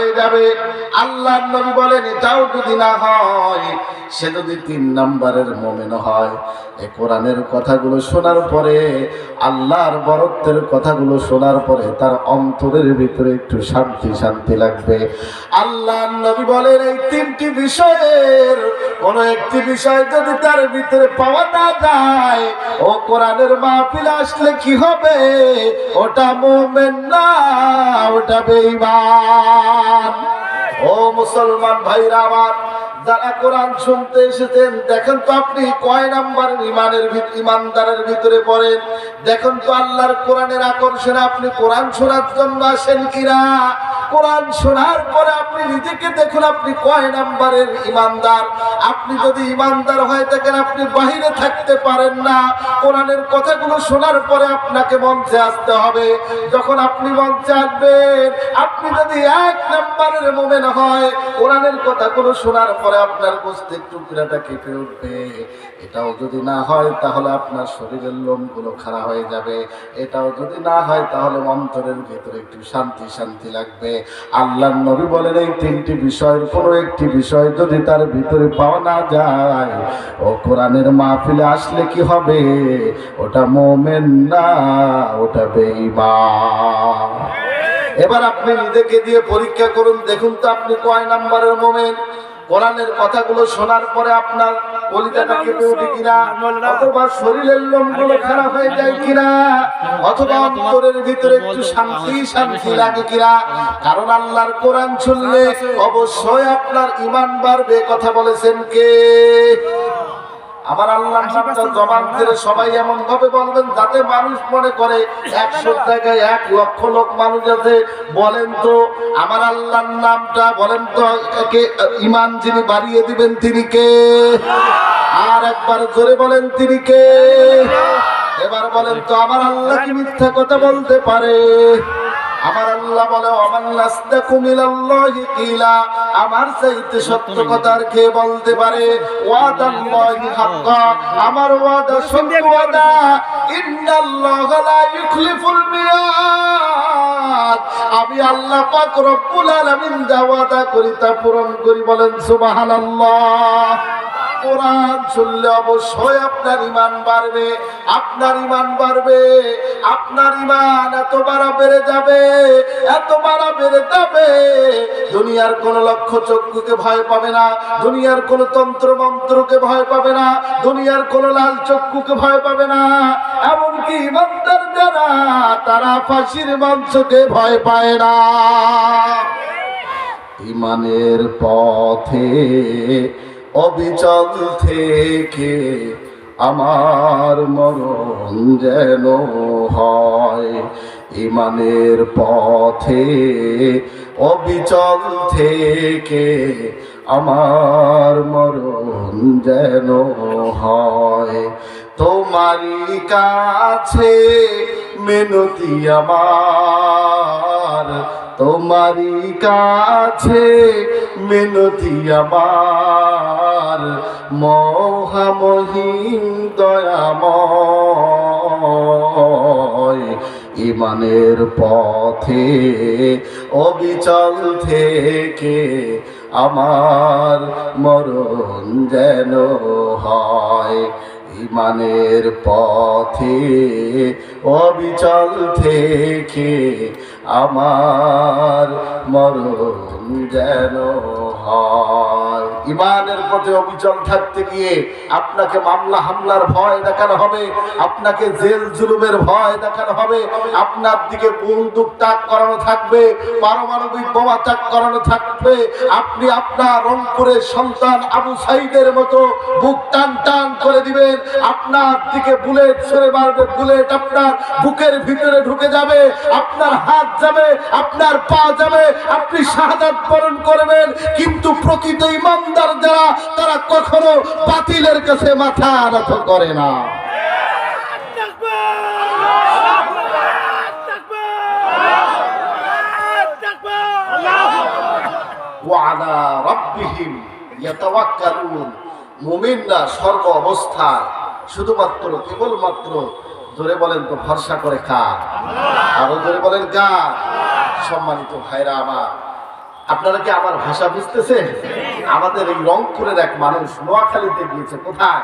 হয়ে যাবে। আল্লাহর নবী বলেন এটাও যদি না হয়, সে যদি 3 নম্বরের মুমিন হয়, এই কোরআনের কথাগুলো শোনার পরে, আল্লাহর বরত্বের কথাগুলো শোনার পরে তার অন্তরের ভিতরে একটু শান্তি শান্তি লাগবে। আল্লাহর নবী বলেন এই 3টি বিষয়ের কোন একটি বিষয় যদি তার ভিতরে পাওয়া না যায়, ও কোরআনের মাহফিলে আসলে কি হবে? ওটা মুমিন না, ওটা বেঈমান। ও মুসলমান ভাইরা আমার, যারা কোরআন শুনতে এসেছেন, দেখেন তো আপনি কয় নাম্বার ইমানদারের ভিতরে পড়েন। দেখেন তো আল্লাহর কোরআনের আকর্ষণে আপনি কোরআন শোনার জন্য আসেন কিনা। কোরআন শোনার পরে আপনি নিজেকে দেখুন আপনি কয় নাম্বারের ইমানদার। আপনি যদি ইমানদার হয়ে থাকেন, আপনি বাহিরে থাকতে পারেন না। কোরআনের কথাগুলো শোনার পরে আপনাকে মঞ্চে আসতে হবে। যখন আপনি মঞ্চে আসবেন, আপনি যদি 1 নাম্বারের মুমিন হয়, কোরআনের কথাগুলো শোনার পরে আপনার গোশতের টুকরাটা কেঁপে উঠবে। এটাও যদি না হয়, তাহলে আপনার শরীরের লোমগুলো খাড়া হয়ে যাবে। এটাও যদি না হয়, তাহলে অন্তরের ভিতরে একটু শান্তি শান্তি লাগবে। আল্লাহর নবী বলেন এই 3টি বিষয়ের কোনো একটি বিষয় যদি তার ভিতরে পাওয়া না যায়, ও কোরআনের মাহফিলে আসলে কি হবে? ওটা মুমিন না, ওটা বেঈমান। এবার আপনি নিজেকে দিয়ে পরীক্ষা করুন, দেখুন তো আপনি কয় নাম্বারের মুমিন। কোরআনের কথাগুলো শোনার পরে আপনার কলিজাটা কেঁপে ওঠে কিনা, অথবা শরীরের লোমগুলো খারাপ হয়ে যায় কিনা, অথবা অন্তরের ভিতরে একটু শান্তি শান্তি লাগে কিনা। কারণ আল্লাহর কোরআন শুনলে অবশ্যই আপনার ঈমান বাড়বে। কথা বলেছেন কে? আমার আল্লাহর নামটা জবান থেকে সবাই এমন ভাবে বলবেন যাতে মানুষ মনে করে 100 জায়গায় 1 লক্ষ লোক মানুষ আছে। বলেন তো আমার আল্লাহর নামটা বলেন তো, একে ঈমান যিনি বাড়িয়ে দিবেন তিনি কে? আর একবার জোরে বলেন তিনি কে? এবার বলেন তো আমার আল্লাহ কি মিথ্যা কথা বলতে পারে? আমার আল্লাহ বলে ওমান নাসদাকু মিনাল্লাহি কিলা, আমার চাইতে সত্য কথা আর কে বলতে পারে? ওয়াদাল্লাহি হাক্কা, আমার ওয়াদা সত্য ওয়াদা। ইন্নাল্লাহা লা ইউখলিফুল মিয়াদ, আমি আল্লাহ পাক রব্বুল আলামিন যা ওয়াদা করি তা পূরণ করি। বলেন সুবহানাল্লাহ। কোরআন শুনলে অবশ্যই আপনার ঈমান বাড়বে, আপনার ঈমান বাড়বে, আপনার ঈমান এত বাড়া বেড়ে যাবে, এত বাড়া বেড়ে যাবে, দুনিয়ার কোন লক্ষ্য চক্ষুকে ভয় পাবে না, দুনিয়ার কোন তন্ত্র মন্ত্রকে ভয় পাবে না, দুনিয়ার কোন লাল চক্ষুকে ভয় পাবে না। এমনকি ঈমানদার যারা, তারা ফাঁসির মঞ্চকে ভয় পায় না। ঈমানের পথে অবিচল থেকে আমার মরণ যেন হয়। ঈমানের পথে অবিচল থেকে আমার মরণ যেন হয়। তোমারই কাছে মিনতি আমার, তোমারই কাছে মিনতি আমার, মহামহিম দয়াময়। ঈমানের পথে অবিচল থেকে আমার মরণ যেন হয়। ঈমানের পথে অবিচল থেকে আমার মরণ যেন হয়। ঈমানের পথে অবিচল থাকতে গিয়ে আপনাকে মামলা হামলার ভয় দেখানো হবে, আপনাকে জেল জুলুমের ভয় দেখানো হবে, আপনার দিকে বন্দুক তাক করানো থাকবে, পারমাণবিক বোমা তাক করানো থাকবে। আপনি আপনার রংপুরের সন্তান আবু সাইদের মতো বুক টান টান করে দিবেন, আপনার দিকে বুলেট ছুড়ে মারবে, বুলেট আপনার বুকের ভিতরে ঢুকে যাবে, আপনার হাত যাবে, আপনার পা যাবে, আপনি শাহাদাত বরণ করবেন। কিন্তু প্রকৃত ঈমানদার যারা, তারা কখনো বাতিলের কাছে মাথা নত করে না। ওয়ালা রাব্বিহিম ইয়াতাওয়াক্কালুন, মুমিনরা সর্ব অবস্থায় শুধুমাত্র কেবলমাত্র, জোরে বলেন তো, ভরসা করে কার? আরো জোরে বলেন কার? সম্মানিত ভাইরা আমার, আপনারা কি আমার ভাষা বুঝতেছেন? আমাদের এই রংপুরের এক মানুষ নোয়াখালীতে গিয়েছে, কোথায়?